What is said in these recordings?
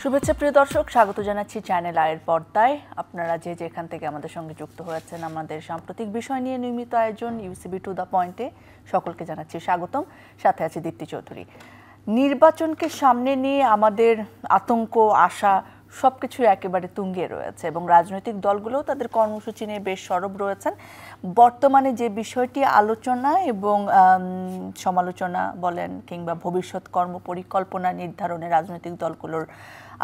শুভেচ্ছা প্রিয় দর্শক, স্বাগত জানাচ্ছি চ্যানেল আয়ের পর্দায়। আপনারা যে যেখান থেকে আমাদের সঙ্গে যুক্ত হয়েছেন আমাদের সাম্প্রতিক বিষয় নিয়ে নিয়মিত আয়োজন ইউসিবি টু দ্য পয়েন্টে সকলকে জানাচ্ছি স্বাগতম। সাথে আছে দীপ্তি চৌধুরী। নির্বাচনকে সামনে নিয়ে আমাদের আতঙ্ক, আশা সবকিছু একেবারে তুঙ্গে রয়েছে এবং রাজনৈতিক দলগুলোও তাদের কর্মসূচি নিয়ে বেশ সরব রয়েছেন। বর্তমানে যে বিষয়টি আলোচনা এবং সমালোচনা বলেন কিংবা ভবিষ্যৎ কর্মপরিকল্পনা নির্ধারণে রাজনৈতিক দলগুলোর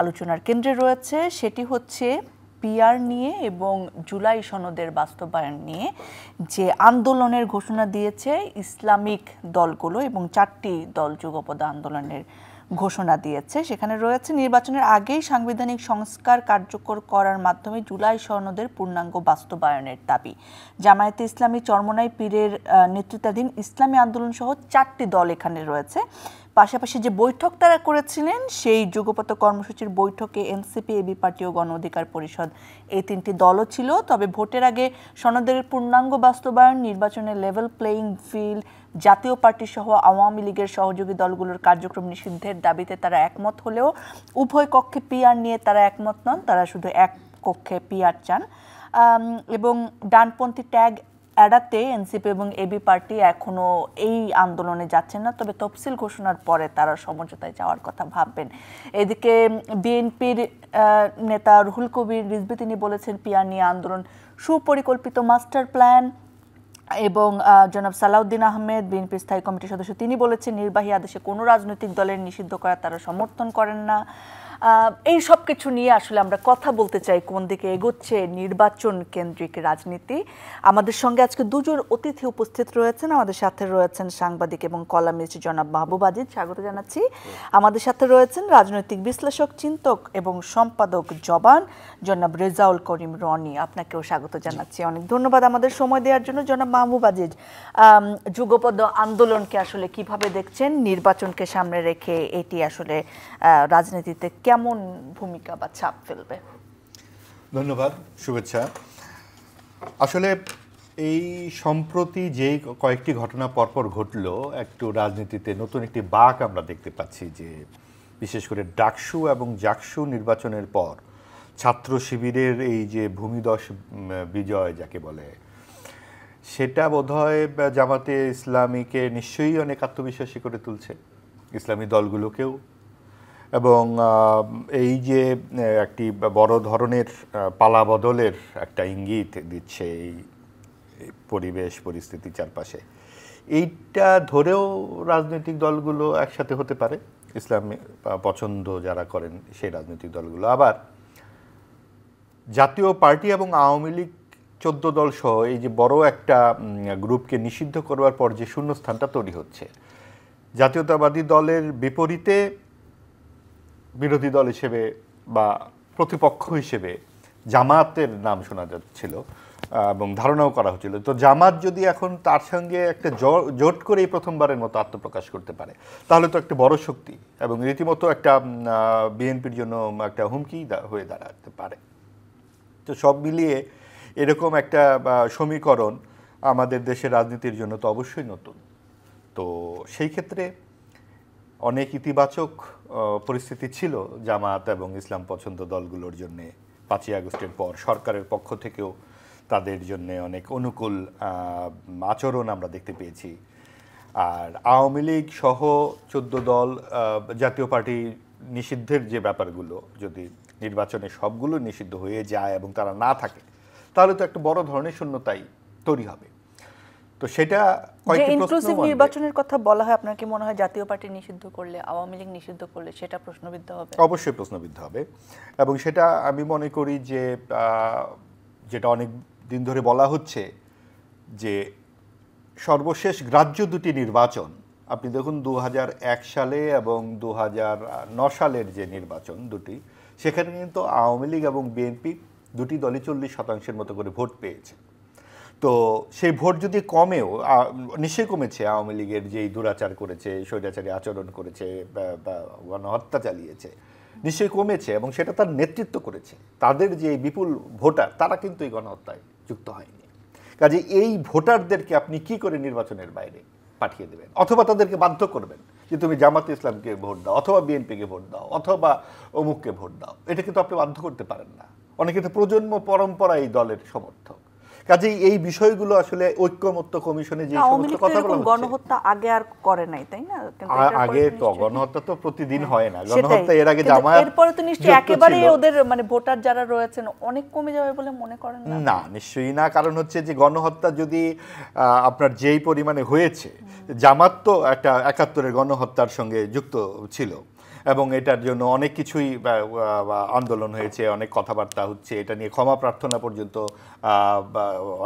আলোচনার কেন্দ্রে রয়েছে সেটি হচ্ছে পিআর নিয়ে এবং জুলাই সনদের বাস্তবায়ন নিয়ে যে আন্দোলনের ঘোষণা দিয়েছে ইসলামিক দলগুলো এবং 4টি দল যুগপৎ আন্দোলনের ঘোষণা দিয়েছে। সেখানে রয়েছে নির্বাচনের আগেই সাংবিধানিক সংস্কার কার্যকর করার মাধ্যমে জুলাই সনদের পূর্ণাঙ্গ বাস্তবায়নের দাবি। জামায়াতে ইসলামী, চরমোনাই পীরের নেতৃত্বাধীন ইসলামী আন্দোলন সহ 4টি দল এখানে রয়েছে। পাশাপাশি যে বৈঠক তারা করেছিলেন সেই যুগপৎ কর্মসূচির বৈঠকে এনসিপি, এবি পার্টি ও গণ অধিকার পরিষদ এই 3টি দলও ছিল। তবে ভোটের আগে সনদের পূর্ণাঙ্গ বাস্তবায়ন, নির্বাচনের লেভেল প্লেয়িং ফিল্ড, জাতীয় পার্টি সহ আওয়ামী লীগের সহযোগী দলগুলোর কার্যক্রম নিষিদ্ধের দাবিতে তারা একমত হলেও উভয় কক্ষে পিআর নিয়ে তারা একমত নন। তারা শুধু এক কক্ষে পিআর চান এবং ডানপন্থী ট্যাগ এড়াতে এনসিপি এবং এবি পার্টি এখনো এই আন্দোলনে যাচ্ছেন না। তবে তফসিল ঘোষণার পরে তারা সমঝোতায় যাওয়ার কথা ভাববেন। এদিকে বিএনপির নেতা রুহুল কবির রিজভী তিনি বলেছেন পিআর নিয়ে আন্দোলন সুপরিকল্পিত মাস্টার প্ল্যান এবং জনাব সালাউদ্দিন আহমেদ বিএনপির স্থায়ী কমিটির সদস্য তিনি বলেছেন নির্বাহী আদেশে কোনো রাজনৈতিক দলের নিষিদ্ধ করা তারা সমর্থন করেন না। এই সব কিছু নিয়ে আসলে আমরা কথা বলতে চাই কোন দিকে এগোচ্ছে নির্বাচন কেন্দ্রিক রাজনীতি। আমাদের সঙ্গে আজকে দুজন অতিথি উপস্থিত রয়েছেন। আমাদের সাথে রয়েছেন সাংবাদিক এবং কলামিস্ট জনাব মাহবুব আজিজ, স্বাগত জানাচ্ছি। আমাদের সাথে রয়েছেন রাজনৈতিক বিশ্লেষক, চিন্তক এবং সম্পাদক জবান জনাব রেজাউল করিম রনি, আপনাকেও স্বাগত জানাচ্ছি। অনেক ধন্যবাদ আমাদের সময় দেওয়ার জন্য। জনাব মাহবুব আজিজ, যুগপৎ আন্দোলনকে আসলে কিভাবে দেখছেন, নির্বাচনকে সামনে রেখে এটি আসলে রাজনীতিতে কেমন ভূমিকা বা ছাপ ফেলবে? ধন্যবাদ, শুভেচ্ছা। আসলে এই সম্প্রতি যে কয়েকটি ঘটনা পরপর ঘটলো, একটু রাজনীতিতে নতুন একটি বাঁক আমরা দেখতে পাচ্ছি যে বিশেষ করে ডাকসু এবং জাকসু নির্বাচনের পর ছাত্র শিবিরের এই যে ভূমিদশ বিজয় যাকে বলে, সেটা বোধহয় জামাতে ইসলামীকে নিশ্চয়ই অনেক আত্মবিশ্বাসী করে তুলছে, ইসলামী দলগুলোকেও। এবং এই যে একটি বড় ধরনের পালাবদলের একটা ইঙ্গিত দিচ্ছে এই পরিবেশ পরিস্থিতি চারপাশে, এইটা ধরেও রাজনৈতিক দলগুলো একসাথে হতে পারে, ইসলামী পছন্দ যারা করেন সেই রাজনৈতিক দলগুলো। আবার জাতীয় পার্টি এবং আওয়ামী লীগ 14 দল সহ এই যে বড় একটা গ্রুপকে নিষিদ্ধ করবার পর যে শূন্যস্থানটা তৈরি হচ্ছে, জাতীয়তাবাদী দলের বিপরীতে বিরোধী দল হিসেবে বা প্রতিপক্ষ হিসেবে জামাতের নাম শোনা যাচ্ছিল এবং ধারণাও করা হচ্ছিল। তো জামাত যদি এখন তার সঙ্গে একটা জোট করে এই প্রথমবারের মতো আত্মপ্রকাশ করতে পারে, তাহলে তো একটা বড় শক্তি এবং রীতিমতো একটা বিএনপির জন্য একটা হুমকি হয়ে দাঁড়াতে পারে। তো সব মিলিয়ে এরকম একটা সমীকরণ আমাদের দেশের রাজনীতির জন্য তো অবশ্যই নতুন। তো সেই ক্ষেত্রে অনেক ইতিবাচক পরিস্থিতি ছিল জামাত এবং ইসলাম পছন্দ দলগুলোর জন্য। 5ই আগস্টের পর সরকারের পক্ষ থেকেও তাদের জন্য অনেক অনুকূল আচরণ আমরা দেখতে পেয়েছি। আর আওয়ামী লীগ সহ 14 দল জাতীয় পার্টি নিষিদ্ধের যে ব্যাপারগুলো, যদি নির্বাচনে সবগুলো নিষিদ্ধ হয়ে যায় এবং তারা না থাকে, তাহলে তো একটা বড় ধরনের শূন্যতাই তৈরি হবে। তো সেটা ইনক্লুসিভ নির্বাচনের কথা বলা হয়, আপনার কি মনে হয় জাতীয় পার্টি নিষিদ্ধ করলে, আওয়ামী লীগ নিষিদ্ধ করলে সেটা প্রশ্নবিদ্ধ হবে? অবশ্যই প্রশ্নবিদ্ধ হবে এবং সেটা আমি মনে করি যে যেটা অনেক দিন ধরে বলা হচ্ছে যে সর্বশেষ গ্রাহ্য দুটি নির্বাচন, আপনি দেখুন 2001 সালে এবং 2009 সালের যে নির্বাচন দুটি, সেখানে কিন্তু আওয়ামী লীগ এবং বিএনপি দুটি দলই 40% মতো করে ভোট পেয়েছে। তো সেই ভোট যদি কমেও, নিশ্চয়ই কমেছে, আওয়ামী লীগের যেই দুরাচার করেছে, স্বৈরাচারী আচরণ করেছে বা গণহত্যা চালিয়েছে, নিশ্চয়ই কমেছে এবং সেটা তার নেতৃত্ব করেছে। তাদের যে বিপুল ভোটার তারা কিন্তু এই গণহত্যায় যুক্ত হয়নি। কাজে এই ভোটারদেরকে আপনি কি করে নির্বাচনের বাইরে পাঠিয়ে দেবেন অথবা তাদেরকে বাধ্য করবেন? যে তুমি জামাত ইসলামকে ভোট দাও অথবা বিএনপিকে ভোট দাও অথবা অমুককে ভোট দাও, এটা কিন্তু আপনি বাধ্য করতে পারেন না। অনেকে তো প্রজন্ম পরম্পরা এই দলের সমর্থক। কাজেই এই বিষয়গুলো আসলে ঐক্যমত্য কমিশনে যে সমস্ত কথা বলা হচ্ছে, গণহত্যা আগে আর করে নাই, তাই না? আগে তো গণহত্যা তো প্রতিদিন হয় না, গণহত্যা এর আগে জামায়াত এরপরে তো নিশ্চয়ই একেবারে ওদের মানে ভোটার যারা রয়েছেন অনেক কমে যাবে বলে মনে করেন না? না, নিশ্চয়ই না। কারণ হচ্ছে যে গণহত্যা যদি আপনার যেই পরিমাণে হয়েছে, জামাত তো একটা ৭১-এর গণহত্যার সঙ্গে যুক্ত ছিল এবং এটার জন্য অনেক কিছুই আন্দোলন হয়েছে, অনেক কথাবার্তা হচ্ছে, এটা নিয়ে ক্ষমা প্রার্থনা পর্যন্ত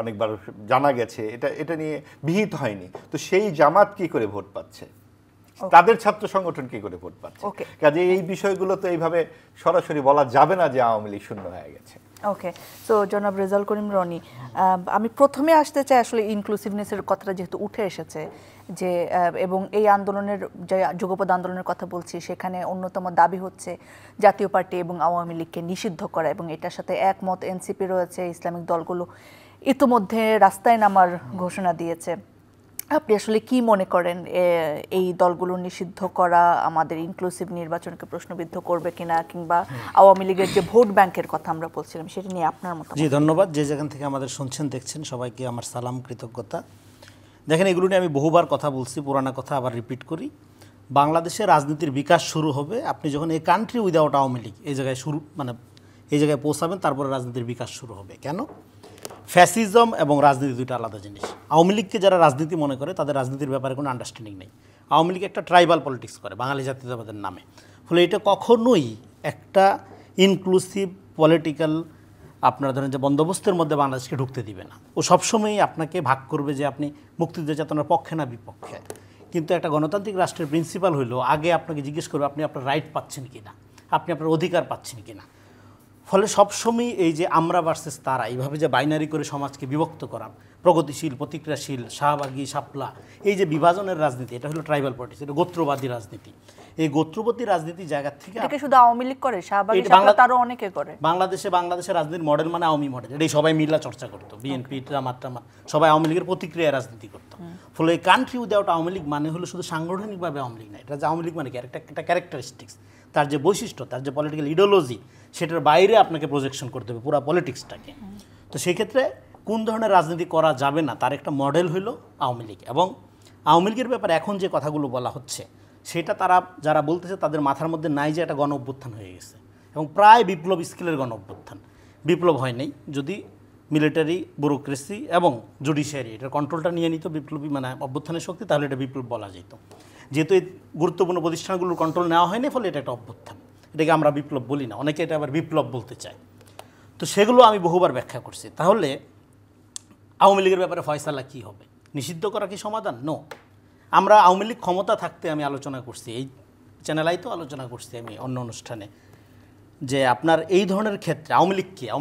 অনেকবার জানা গেছে, এটা নিয়ে বিহিত হয়নি। তো সেই জামাত কি করে ভোট পাচ্ছে, তাদের ছাত্র সংগঠন কি করে ভোট পাচ্ছে? কাজে এই বিষয়গুলো তো এইভাবে সরাসরি বলা যাবে না যে আওয়ামী লীগ শূন্য হয়ে গেছে। ওকে, সো জনাব রেজাউল করিম রনি, আমি প্রথমে আসতে চাই আসলে ইনক্লুসিভনেসের কথাটা যেহেতু উঠে এসেছে, যে এবং এই আন্দোলনের যে যুগপৎ আন্দোলনের কথা বলছি, সেখানে অন্যতম দাবি হচ্ছে জাতীয় পার্টি এবং আওয়ামী লীগকে নিষিদ্ধ করা, এবং এটার সাথে একমত এনসিপি রয়েছে, ইসলামিক দলগুলো ইতিমধ্যে রাস্তায় নামার ঘোষণা দিয়েছে। আপনি আসলে কি মনে করেন, এই দলগুলো নিষিদ্ধ করা আমাদের ইনক্লুসিভ নির্বাচনকে প্রশ্নবিদ্ধ করবে কিনা, কিংবা আওয়ামী লীগের যে ভোট ব্যাংকের কথা আমরা বলছিলাম সেটা নিয়ে আপনার মত? জি, ধন্যবাদ। যে যেখান থেকে আমাদের শুনছেন দেখছেন সবাইকে আমার সালাম, কৃতজ্ঞতা। দেখেন, এগুলো নিয়ে আমি বহুবার কথা বলছি, পুরানা কথা আবার রিপিট করি। বাংলাদেশে রাজনীতির বিকাশ শুরু হবে আপনি যখন এই কান্ট্রি উইদাউট আওয়ামী লীগ এই জায়গায় এই জায়গায় পৌঁছাবেন, তারপরে রাজনীতির বিকাশ শুরু হবে। কেন? ফ্যাসিজম এবং রাজনীতি দুইটা আলাদা জিনিস। আওয়ামী লীগকে যারা রাজনীতি মনে করে তাদের রাজনীতির ব্যাপারে কোনো আন্ডারস্ট্যান্ডিং নেই। আওয়ামী লীগ একটা ট্রাইবাল পলিটিক্স করে বাঙালি জাতীয়তাবাদের নামে। ফলে এটা কখনোই একটা ইনক্লুসিভ পলিটিক্যাল আপনার ধরেন যে বন্দোবস্তের মধ্যে বাংলাদেশকে ঢুকতে দিবে না। ও সবসময়ই আপনাকে ভাগ করবে যে আপনি মুক্তিযুদ্ধ চেতনার পক্ষে না বিপক্ষে। কিন্তু একটা গণতান্ত্রিক রাষ্ট্রের প্রিন্সিপাল হইল আগে আপনাকে জিজ্ঞেস করবে আপনি আপনার রাইট পাচ্ছেন কি না, আপনি আপনার অধিকার পাচ্ছেন কি না। ফলে সবসময় এই যে আমরা ভার্সেস তারা, এইভাবে যে বাইনারি করে সমাজকে বিভক্ত করা, প্রগতিশীল, প্রতিক্রিয়াশীল, শাহবাগী, শাপলা, এই যে বিভাজনের রাজনীতি, এটা হলো ট্রাইবাল পলিটিক্স, এটা গোত্রবাদী রাজনীতি। এই গোত্রবাদী রাজনীতি জায়গা থেকে শুধু আওয়ামী লীগ করে, শাহবাগী, শাপলা তারও অনেকে করে। বাংলাদেশের রাজনীতির মডেল মানে আওয়ামী মডেল, এটাই সবাই মিলা চর্চা করতো। বিএনপি, জামাত সবাই আওয়ামী লীগের প্রতিক্রিয়ায় রাজনীতি করতো। ফলে এই কান্ট্রি উইদাউট আওয়ামী লীগ মানে হলো শুধু সাংগঠনিকভাবে আওয়ামী লীগ না, এটা যে আওয়ামী লীগ মানে কি একটা ক্যারেক্টারিস্টিক্স, তার যে বৈশিষ্ট্য, তার যে পলিটিক্যাল ইডিওলজি, সেটার বাইরে আপনাকে প্রজেকশন করতে হবে পুরো পলিটিক্সটাকে। তো সেই ক্ষেত্রে কোন ধরনের রাজনীতি করা যাবে না তার একটা মডেল হলো আওয়ামী লীগ। এবং আওয়ামী লীগের ব্যাপারে এখন যে কথাগুলো বলা হচ্ছে সেটা তারা যারা বলতেছে তাদের মাথার মধ্যে নাই যে একটা গণ অভ্যুত্থান হয়ে গেছে, এবং প্রায় বিপ্লব স্কেলের গণ অভ্যুত্থান। বিপ্লব হয় নাই, যদি মিলিটারি, ব্যুরোক্রেসি এবং জুডিশিয়ারি এটার কন্ট্রোলটা নিয়ে নিত বিপ্লবী মানে অভ্যুত্থানের শক্তি, তাহলে এটা বিপ্লব বলা যেত। যেহেতু এই গুরুত্বপূর্ণ প্রতিষ্ঠানগুলোর কন্ট্রোল নেওয়া হয়নি, ফলে এটা একটা অভ্যুত্থান। এটাকে আমরা বিপ্লব বলি না, অনেকে এটা আবার বিপ্লব বলতে চায়। তো সেগুলো আমি বহুবার ব্যাখ্যা করছি। তাহলে আওয়ামী লীগের ব্যাপারে ফয়সালা কী হবে? নিষিদ্ধ করা কি সমাধান? নো। আমরা আওয়ামী লীগ ক্ষমতা থাকতে আমি আলোচনা করছি, এই চ্যানেলাই তো আলোচনা করছি আমি অন্য অনুষ্ঠানে, যে আপনার এই ধরনের ক্ষেত্রে আওয়ামী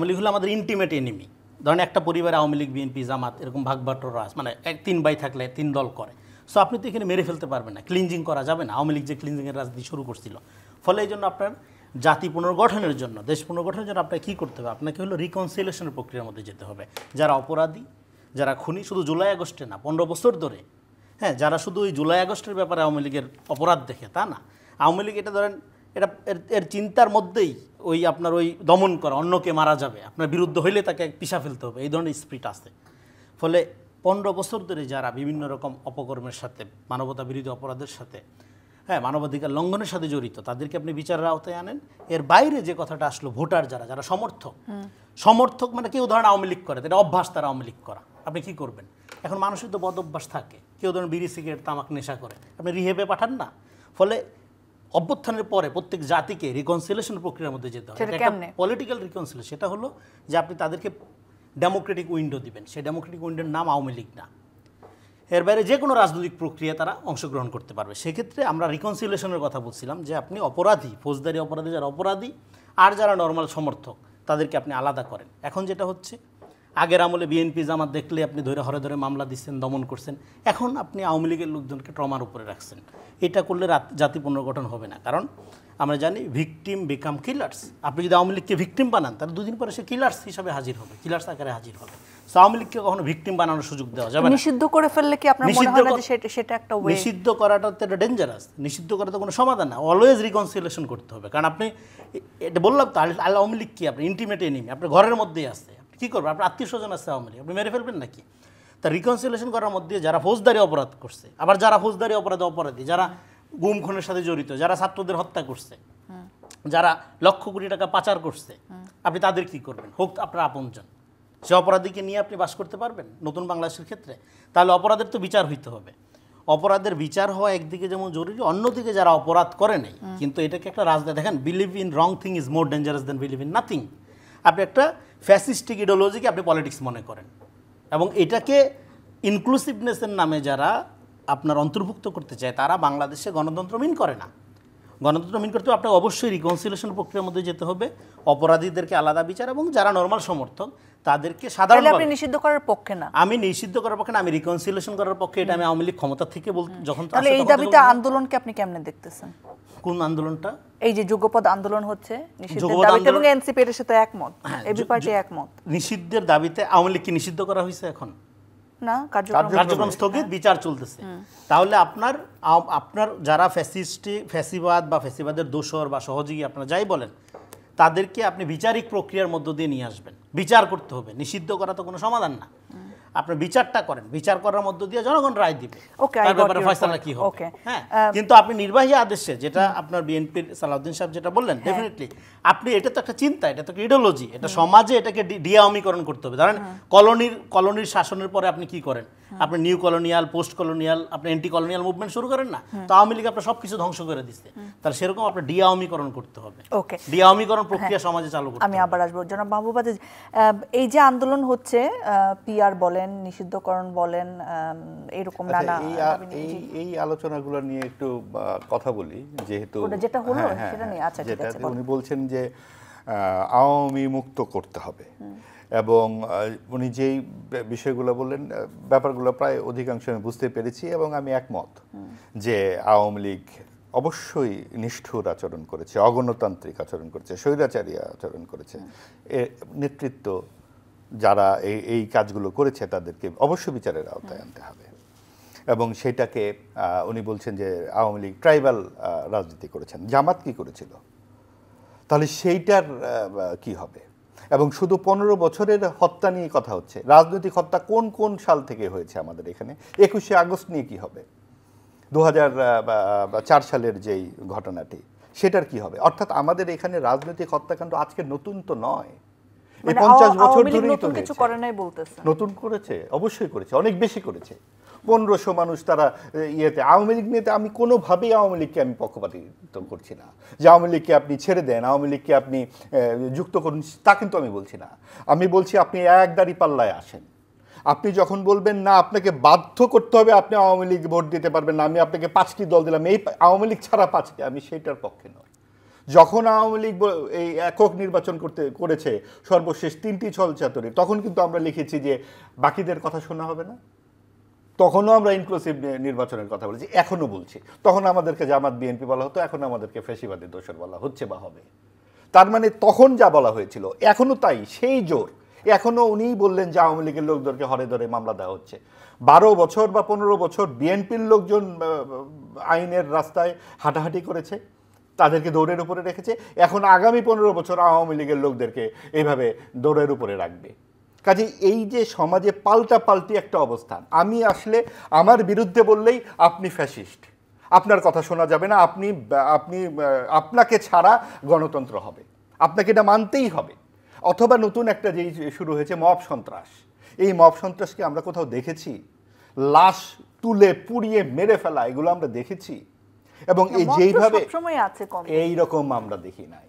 লীগ হলো আমাদের ইন্টিমেট এনিমি। ধরেন একটা পরিবারে আওয়ামী লীগ, বিএনপি, জামাত এরকম ভাগবাটোয়ারা, মানে ৩ ভাই থাকলে ৩ দল করে। সো আপনি তো এখানে মেরে ফেলতে পারবেন না, ক্লিনজিং করা যাবে না। আওয়ামী লীগ যে ক্লিনজিংয়ের রাজনীতি শুরু করছিল, ফলে এই জন্য আপনার জাতি পুনর্গঠনের জন্য, দেশ পুনর্গঠনের জন্য আপনাকে কী করতে হবে? আপনাকে হলো রিকনসিলিয়েশনের প্রক্রিয়ার মধ্যে যেতে হবে। যারা অপরাধী, যারা খুনি, শুধু জুলাই আগস্টে না, ১৫ বছর ধরে, হ্যাঁ, যারা শুধু ওই জুলাই আগস্টের ব্যাপারে আওয়ামী লীগের অপরাধ দেখে তা না। আওয়ামী লীগ এটা ধরেন এটা এর চিন্তার মধ্যেই ওই আপনার ওই দমন করা, অন্যকে মারা যাবে, আপনার বিরুদ্ধে হইলে তাকে পিষা ফেলতে হবে, এই ধরনের স্পিরিট আছে। ফলে ১৫ বছর ধরে যারা বিভিন্ন রকম অপকর্মের সাথে, মানবতা বিরোধী অপরাধের সাথে, হ্যাঁ, মানবাধিকার লঙ্ঘনের সাথে জড়িত, তাদেরকে আপনি বিচারের আওতায় আনেন। এর বাইরে যে কথাটা আসলো, ভোটার যারা সমর্থক মানে কেউ ধরেন আওয়ামী লীগ করে, এটা অভ্যাস তার আওয়ামী লীগ করা, আপনি কি করবেন? এখন মানুষের তো বদ অভ্যাস থাকে, কেউ ধরেন বিড়ি, সিগারেট, তামাক নেশা করে, আপনি রিহেবে পাঠান না। ফলে অভ্যুত্থানের পরে প্রত্যেক জাতিকে রিকনসিলিয়েশন প্রক্রিয়ার মধ্যে যেতে হবে, পলিটিক্যাল রিকনসিলিয়েশন। সেটা হলো যে আপনি তাদেরকে ডেমোক্রেটিক উইন্ডো দিবেন, সেই ডেমোক্রেটিক উইন্ডোর নাম আওয়ামী লীগ না। এর বাইরে যে কোনো রাজনৈতিক প্রক্রিয়া তারা অংশগ্রহণ করতে পারবে। সেক্ষেত্রে আমরা রিকনসিলিয়েশনের কথা বলছিলাম, যে আপনি অপরাধী, ফৌজদারি অপরাধী যারা অপরাধী আর যারা নর্মাল সমর্থক, তাদেরকে আপনি আলাদা করেন। এখন যেটা হচ্ছে আগের আমলে বিএনপি জামাত দেখলে আপনি হরে ধরে মামলা দিচ্ছেন, দমন করছেন। এখন আপনি আওয়ামী লীগের লোকজনকে ট্রমার উপরে রাখছেন। এটা করলে জাতি পুনর্গঠন হবে না। কারণ আমরা জানি ভিকটিম বিকাম কিলার্স। আপনি যদি আওয়ামী লীগকে ভিকটিম বানান, তাহলে দুদিন পরে সে কিলার্স হিসাবে হাজির হবে, কিলার্স আকারে হাজির হবে। সো আওয়ামী লীগকে কখনো ভিকটিম বানানোর সুযোগ দেওয়া যাবে না। নিষিদ্ধ করে ফেললে কি আপনার মনে হয় না যে সেটা একটা ওয়ে? নিষিদ্ধ করাটা তো এটা ডেঞ্জারাস। নিষিদ্ধ করা তো কোনো সমাধান না। অলওয়েজ রিকনসিলিয়েশন করতে হবে। কারণ আপনি এটা বললাম তো, আওয়ামী লীগ কি আপনার ইন্টিমেট এনিমি, আপনার ঘরের মধ্যেই আছে। আপনি কী করবেন? আপনার আত্মীয় স্বজন আছে আওয়ামী লীগ, আপনি মেরে ফেলবেন নাকি? তা রিকনসিলিয়েশন করার মধ্যে যারা ফৌজদারি অপরাধ করছে, আবার যারা ফৌজদারি অপরাধী, যারা গুম খুনের সাথে জড়িত, যারা ছাত্রদের হত্যা করছে, যারা লক্ষ কোটি টাকা পাচার করছে, আপনি তাদের কি করবেন? হোক আপনার আপনজন, সে অপরাধীকে নিয়ে আপনি বাস করতে পারবেন নতুন বাংলাদেশের ক্ষেত্রে? তাহলে অপরাধের তো বিচার হইতে হবে। অপরাধের বিচার হওয়া একদিকে যেমন জরুরি, অন্যদিকে যারা অপরাধ করে নাই, কিন্তু এটাকে একটা রাজনীতি, দেখেন, believe in wrong thing is more dangerous then believe in nothing. আপনি একটা ফ্যাসিস্টিক ইডিওলজিকে আপনি পলিটিক্স মনে করেন, এবং এটাকে ইনক্লুসিভনেসের নামে যারা আপনার অন্তর্ভুক্ত করতে চায়, তারা বাংলাদেশে গণতন্ত্র মিন করে না। গণতন্ত্র মিন করতে আপনাকে অবশ্যই রিকনসিলিয়েশন প্রক্রিয়ার মধ্যে যেতে হবে, অপরাধীদেরকে আলাদা বিচার, এবং যারা নর্মাল সমর্থক তাদেরকে সাধারণ। আপনি নিষিদ্ধ করার পক্ষে না? আমি নিষিদ্ধ করার পক্ষে না, আমি রিকনসিলিয়েশন করার পক্ষে। এটা আমি আওয়ামী লীগ ক্ষমতা থেকে যখন। তাহলে এই দাবিতে আন্দোলনকে আপনি কেমনে দেখতেছেন? কোন আন্দোলনটা? এই যে যুগপৎ আন্দোলন হচ্ছে নিষিদ্ধের দাবিতে, এবং এনসিপি এর সাথে একমত, এবি পার্টি একমত। নিষিদ্ধের দাবিতে আওয়ামী লীগ কি নিষিদ্ধ করা হয়েছে? এখন না, কার্যক্রম স্থগিত, বিচার চলতেছে। তাহলে আপনার যারা ফ্যাসিবাদ বা ফ্যাসিবাদের দোসর বা সহযোগী, আপনারা যাই বলেন, তাদেরকে আপনি বিচারিক প্রক্রিয়ার মধ্য দিয়ে নিয়ে আসবেন। বিচার করতে হবে, নিষিদ্ধ করা তো কোনো সমাধান না। আপনি বিচারটা করেন, বিচার করার মধ্য দিয়ে জনগণ রায় দিবে, তার ব্যাপারে ফয়সালা কি হবে। হ্যাঁ, কিন্তু আপনি নির্বাহী আদেশে, যেটা আপনার বিএনপির সালাউদ্দিন সাহেব যেটা বললেন, ডেফিনেটলি আপনি, এটা তো একটা চিন্তা, এটা তো একটা ইডিওলজি, এটা সমাজে এটাকে ডিআওয়ামীকরণ করতে হবে। ধরেন কলোনির শাসনের পরে আপনি কি করেন? আপনি নিউ কলোনিয়াল, পোস্ট কলোনিয়াল, আপনি অ্যান্টি কলোনিয়াল মুভমেন্ট শুরু করেন না? তো আওয়ামী লীগ আপনার সবকিছু ধ্বংস করে দিচ্ছে। তাহলে সেরকম আপনার ডিআওয়ামীকরণ করতে হবে। ডিআওয়ামীকরণ প্রক্রিয়া সমাজে চালু করতে হবে। আমি আবার আসবো জনাব মাহবুব আজিজ। এই যে আন্দোলন হচ্ছে, পিআর বলেন, নিষিদ্ধকরণ বলেন, এরকম নানা, এই আলোচনাগুলো নিয়ে একটু কথা বলি, যেহেতু যেটা হলো সেটা নিয়ে। আচ্ছা, ঠিক আছে। উনি বলছেন যে আওয়ামী মুক্ত করতে হবে, এবং উনি যেই বিষয়গুলো বললেন, ব্যাপারগুলো প্রায় অধিকাংশ আমি বুঝতে পেরেছি, এবং আমি একমত যে আওয়ামী লীগ অবশ্যই নিষ্ঠুর আচরণ করেছে, অগণতান্ত্রিক আচরণ করেছে, স্বৈরাচারী আচরণ করেছে। নেতৃত্ব যারা এই কাজগুলো করেছে তাদেরকে অবশ্যই বিচারের আওতায় আনতে হবে, এবং সেটাকে উনি বলছেন যে আওয়ামী লীগ ট্রাইবাল রাজনীতি করেছেন। জামাত কি করেছিল? তাহলে সেইটার কি হবে? এবং শুধু 15 বছরের হত্যা নিয়ে কথা হচ্ছে। রাজনৈতিক হত্যা কোন কোন সাল থেকে হয়েছে আমাদের এখানে? 21শে আগস্ট নিয়ে কি হবে? 2004 সালের যেই ঘটনাটি, সেটার কি হবে? অর্থাৎ আমাদের এখানে রাজনৈতিক হত্যাকাণ্ড আজকে নতুন তো নয়, এই 50 বছর ধরেই তো কিছু করে নাই বলতেছে। নতুন করেছে, অবশ্যই করেছে, অনেক বেশি করেছে। 1500 মানুষ তারা ইয়েতে। আওয়ামী লীগ নিয়ে আমি কোনোভাবেই আওয়ামী লীগকে আমি পক্ষপাতিত্ব করছি না, যে আওয়ামী লীগকে আপনি ছেড়ে দেন, আওয়ামী লীগকে আপনি যুক্ত করুন, তা কিন্তু আমি বলছি না। আমি বলছি আপনি এক দাঁড়ি পাল্লায় আসেন। আপনি যখন বলবেন না আপনাকে বাধ্য করতে হবে, আপনি আওয়ামী লীগ ভোট দিতে পারবেন না, আমি আপনাকে 5টি দল দিলাম, এই আওয়ামী লীগ ছাড়া 5টি, আমি সেইটার পক্ষে নয়। যখন আওয়ামী লীগ এই একক নির্বাচন করেছে সর্বশেষ 3টি ছলচাতুরি, তখন কিন্তু আমরা লিখেছি যে বাকিদের কথা শোনা হবে না। তখনও আমরা ইনক্লুসিভ নির্বাচনের কথা বলেছি, এখনও বলছি। তখন আমাদেরকে জামাত বিএনপি বলা হতো, এখন আমাদেরকে ফ্যাসিবাদী দোসর বলা হচ্ছে বা হবে। তার মানে তখন যা বলা হয়েছিল এখনও তাই, সেই জোর। এখনও উনিই বললেন যে আওয়ামী লীগের লোকদেরকে হরে ধরে মামলা দেওয়া হচ্ছে। 12 বছর বা 15 বছর বিএনপির লোকজন আইনের রাস্তায় হাঁটাহাঁটি করেছে, তাদেরকে দৌড়ের উপরে রেখেছে। এখন আগামী 15 বছর আওয়ামী লীগের লোকদেরকে এইভাবে দৌড়ের উপরে রাখবে। কাজে এই যে সমাজে পাল্টাপাল্টি একটা অবস্থান, আমি আসলে আমার বিরুদ্ধে বললেই আপনি ফ্যাসিস্ট, আপনার কথা শোনা যাবে না, আপনাকে ছাড়া গণতন্ত্র হবে, আপনাকে এটা মানতেই হবে। অথবা নতুন একটা যেই শুরু হয়েছে মব সন্ত্রাস, এই মব সন্ত্রাসকে আমরা কোথাও দেখেছি? লাশ তুলে পুড়িয়ে মেরে ফেলা, এগুলো আমরা দেখেছি? এবং এই যেইভাবে এইরকম আমরা দেখি নাই,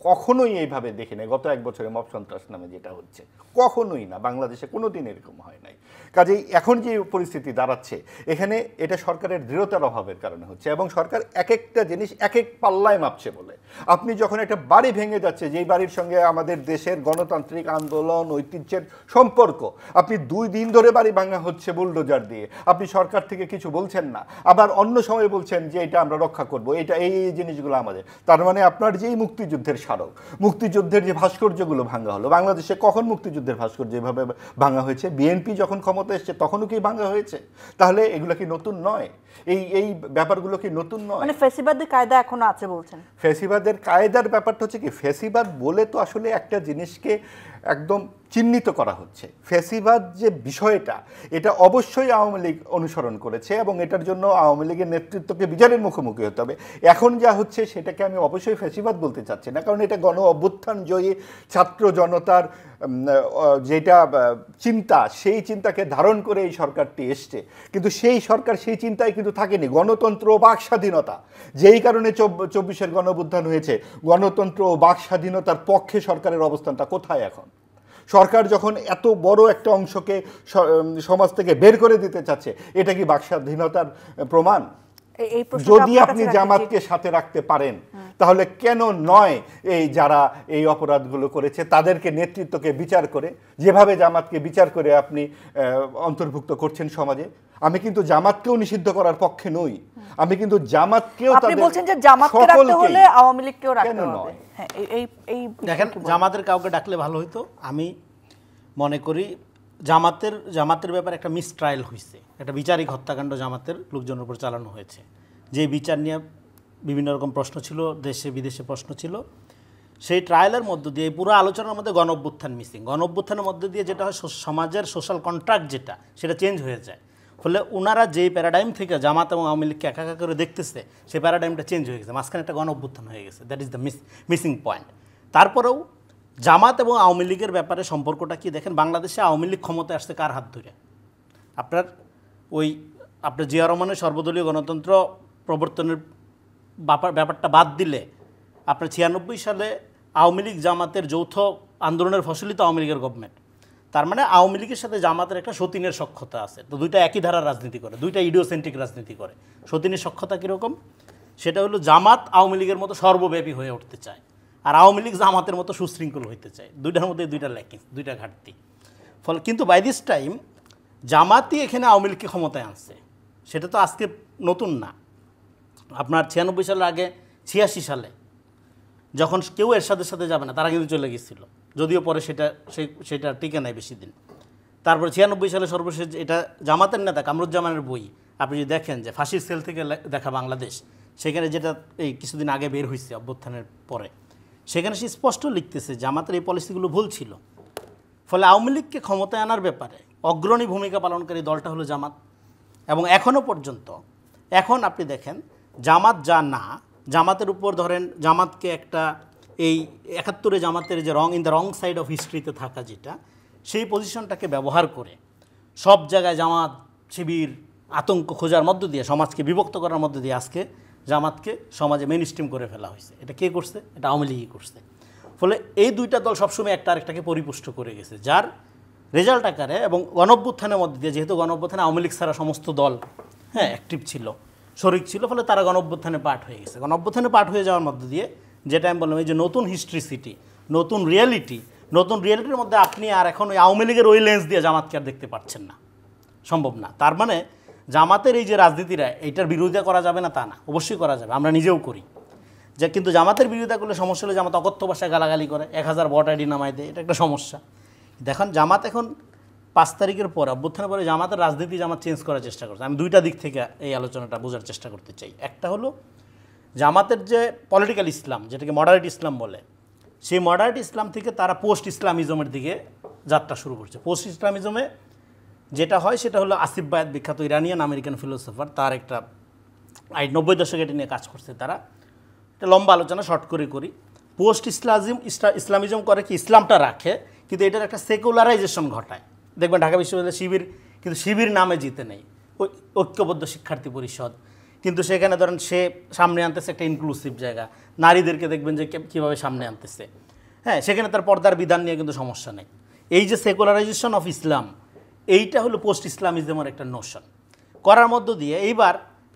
কখনোই এইভাবে দেখি নাই। গত 1 বছরে মব সন্ত্রাস নামে যেটা হচ্ছে, কখনোই না, বাংলাদেশে কোনোদিন এরকম হয় নাই। কাজেই এখন যে পরিস্থিতি দাঁড়াচ্ছে, এখানে এটা সরকারের দৃঢ়তার অভাবের কারণে হচ্ছে, এবং সরকার এক একটা জিনিস এক এক পাল্লায় মাপছে বলে। আপনি যখন একটা বাড়ি ভেঙে যাচ্ছে, যেই বাড়ির সঙ্গে আমাদের দেশের গণতান্ত্রিক আন্দোলন ঐতিহ্যের সম্পর্ক, আপনি 2 দিন ধরে বাড়ি ভাঙা হচ্ছে বুলডোজার দিয়ে, আপনি সরকার থেকে কিছু বলছেন না, আবার অন্য সময় বলছেন যে এটা আমরা রক্ষা করব, এটা এই জিনিসগুলো আমাদের। তার মানে আপনার যেই মুক্তিযুদ্ধের স্মারক, মুক্তিযুদ্ধের যে ভাস্কর্যগুলো ভাঙা হলো, বাংলাদেশে কখন মুক্তিযুদ্ধের ভাস্কর্য এভাবে ভাঙা হয়েছে? বিএনপি যখন ক্ষমতা এসছে তখনও কি ভাঙা হয়েছে? তাহলে এগুলো কি নতুন নয়? এই ব্যাপারগুলো কি নতুন নয়? মানে ফ্যাসিবাদের কায়দা এখনো আছে বলছেন? ফ্যাসিবাদের কায়দার ব্যাপারটা হচ্ছে কি, ফ্যাসিবাদ বলে তো আসলে একটা জিনিসকে একদম চিহ্নিত করা হচ্ছে। ফ্যাসিবাদ যে বিষয়টা, এটা অবশ্যই আওয়ামী লীগ অনুসরণ করেছে, এবং এটার জন্য আওয়ামী লীগের নেতৃত্বকে বিচারের মুখোমুখি হতে হবে। এখন যা হচ্ছে সেটাকে আমি অবশ্যই ফ্যাসিবাদ বলতে চাচ্ছি না, কারণ এটা গণ অভ্যুত্থান জয়ী ছাত্র জনতার যেটা চিন্তা, সেই চিন্তাকে ধারণ করে এই সরকারটি এসছে। কিন্তু সেই সরকার সেই চিন্তায় কিন্তু থাকেনি। গণতন্ত্র ও বাক স্বাধীনতা, যেই কারণে 24-এর গণ অভ্যুত্থান হয়েছে, গণতন্ত্র ও বাক স্বাধীনতার পক্ষে সরকারের অবস্থানটা কোথায় এখন? সরকার যখন এত বড় একটা অংশকে সমাজ থেকে বের করে দিতে চাচ্ছে, এটা কি বাক স্বাধীনতার প্রমাণ? যদি আপনি জামাতকে সাথে রাখতে পারেন, তাহলে কেন নয় এই যারা এই অপরাধগুলো করেছে তাদেরকে, নেতৃত্বকে বিচার করে, যেভাবে জামাতকে বিচার করে আপনি অন্তর্ভুক্ত করছেন সমাজে। আমি কিন্তু জামাতকেও নিষিদ্ধ করার পক্ষে নই, আমি কিন্তু জামাতকেও, আপনি বলছেন যে জামাতকে রাখতে হলে আওয়ামী লীগকেও রাখতে হবে। হ্যাঁ, এই দেখেন, জামাতের কাউকে ডাকলে ভালো হইতো। আমি মনে করি জামাতের ব্যাপারে একটা মিস ট্রায়াল হয়েছে, একটা বিচারিক হত্যাকাণ্ড জামাতের লোকজনের উপর চালানো হয়েছে। যে বিচার নিয়ে বিভিন্ন রকম প্রশ্ন ছিল, দেশে বিদেশে প্রশ্ন ছিল। সেই ট্রায়ালের মধ্য দিয়ে, পুরো আলোচনার মধ্যে গণ অভ্যুত্থান মিসিং। গণ অভ্যুত্থানের মধ্যে দিয়ে যেটা হয়, সমাজের সোশ্যাল কন্ট্রাক্ট যেটা, সেটা চেঞ্জ হয়ে যায়। ফলে ওনারা যেই প্যারাডাইম থেকে জামাত এবং আওয়ামী লীগকে একা একা করে দেখতেছে, সেই প্যারাডাইমটা চেঞ্জ হয়ে গেছে, মাঝখানে একটা গণ অভ্যুত্থান হয়ে গেছে। That is the missing point. তারপরেও জামাত এবং আওয়ামী লীগের ব্যাপারে সম্পর্কটা কি দেখেন, বাংলাদেশে আওয়ামী লীগ ক্ষমতায় আসছে কার হাত ধরে? আপনার জিয়া রহমানের সর্বদলীয় গণতন্ত্র প্রবর্তনের ব্যাপারটা বাদ দিলে, আপনার 96 সালে আওয়ামী লীগ জামাতের যৌথ আন্দোলনের ফসলিত আওয়ামী লীগের গভর্নমেন্ট। তার মানে আওয়ামী লীগের সাথে জামাতের একটা সতীনের সখ্যতা আছে। তো দুইটা একই ধারার রাজনীতি করে, দুইটা ইডিওসেন্ট্রিক রাজনীতি করে। সতীনের সখ্যতা কীরকম? সেটা হলো জামাত আওয়ামী লীগের মতো সর্বব্যাপী হয়ে উঠতে চায়, আর আওয়ামী লীগ জামাতের মতো সুশৃঙ্খল হইতে চায়। দুইটার মধ্যে দুইটা ল্যাকিংস, দুইটা ঘাটতি। ফলে কিন্তু বাই দিস টাইম জামাতই এখানে আওয়ামী লীগকে ক্ষমতায় আনছে, সেটা তো আজকে নতুন না। আপনার 96 সালের আগে 86 সালে যখন কেউ এরশাদের সাথে যাবে না, তারা কিন্তু চলে গেছিল, যদিও পরে সেটা টিকে নাই বেশি দিন। তারপরে 96 সালে সর্বশেষ, এটা জামাতের নেতা কামরুজ্জামানের বই আপনি যদি দেখেন, যে ফাঁসির সেল থেকে দেখা বাংলাদেশ, সেখানে যেটা এই কিছুদিন আগে বের হয়েছে অভ্যুত্থানের পরে, সেখানে সে স্পষ্ট লিখতেছে জামাতের এই পলিসিগুলো ভুল ছিল। ফলে আওয়ামী লীগকে ক্ষমতায় আনার ব্যাপারে অগ্রণী ভূমিকা পালনকারী দলটা হলো জামাত। এবং এখনও পর্যন্ত, এখন আপনি দেখেন জামাত যা না, জামাতের উপর ধরেন জামাতকে একটা এই 71-এ জামাতের যে in the wrong side of হিস্ট্রিতে থাকা যেটা, সেই পজিশনটাকে ব্যবহার করে সব জায়গায় জামাত শিবির আতঙ্ক খোঁজার মধ্য দিয়ে, সমাজকে বিভক্ত করার মধ্য দিয়ে আজকে জামাতকে সমাজে মেইন স্ট্রিম করে ফেলা হয়েছে। এটা কে করছে? এটা আওয়ামী লীগই করছে। ফলে এই দুইটা দল সবসময় একটা আরেকটাকে পরিপুষ্ট করে গেছে, যার রেজাল্ট আকারে। এবং গণঅভ্যুত্থানের মধ্যে দিয়ে, যেহেতু গণঅভ্যুত্থানে আওয়ামী লীগ ছাড়া সমস্ত দল অ্যাক্টিভ ছিল, শরিক ছিল, ফলে তারা গণঅভ্যুত্থানে পার্ট হয়ে গেছে। গণঅভ্যুত্থানে পার্ট হয়ে যাওয়ার মধ্য দিয়ে, যেটা আমি বললাম, এই যে নতুন হিস্ট্রিসিটি, নতুন রিয়ালিটির মধ্যে আপনি আর এখন ওই আওয়ামী লীগের ওই লেন্স দিয়ে জামাতকে আর দেখতে পাচ্ছেন না, সম্ভব না। তার মানে জামাতের এই যে রাজনীতিরা, এইটার বিরোধিতা করা যাবে না তা না, অবশ্যই করা যাবে, আমরা নিজেও করি। যে কিন্তু জামাতের বিরোধিতা করলে সমস্যা হলে জামাত অকথ্য ভাষায় গালাগালি করে, 1000 ভোট আইডি নামাই দেয়, এটা একটা সমস্যা। দেখুন জামাত এখন 5 তারিখের পর, অভ্যুত্থানের পরে জামাতের রাজনীতি জামাত চেঞ্জ করার চেষ্টা করছে। আমি দুইটা দিক থেকে এই আলোচনাটা বোঝার চেষ্টা করতে চাই। একটা হলো জামাতের যে পলিটিক্যাল ইসলাম, যেটাকে মডারেট ইসলাম বলে, সেই মডারেট ইসলাম থেকে তারা পোস্ট ইসলামিজমের দিকে যাত্রা শুরু করছে। পোস্ট ইসলামিজমে যেটা হয় সেটা হলো আসিফ বায়াত, বিখ্যাত ইরানিয়ান আমেরিকান ফিলোসফার, তার একটা 90 দশকে এটা নিয়ে কাজ করছে তারা। একটা লম্বা আলোচনা শর্ট করে করি। পোস্ট ইসলামিজম করে কি, ইসলামটা রাখে কিন্তু এটার একটা সেকুলারাইজেশন ঘটায়। দেখবেন ঢাকা বিশ্ববিদ্যালয় শিবির, কিন্তু শিবির নামে জিতে নেই, ঐক্যবদ্ধ শিক্ষার্থী পরিষদ, কিন্তু সেখানে ধরেন সে সামনে আনতেছে একটা ইনক্লুসিভ জায়গা, নারীদেরকে দেখবেন যে কীভাবে সামনে আনতেছে, হ্যাঁ, সেখানে তার পর্দার বিধান নিয়ে কিন্তু সমস্যা নেই। এই যে সেকুলারাইজেশন অফ ইসলাম, এইটা হলো পোস্ট ইসলামিজমের একটা নোশন করার মধ্য দিয়ে এইবার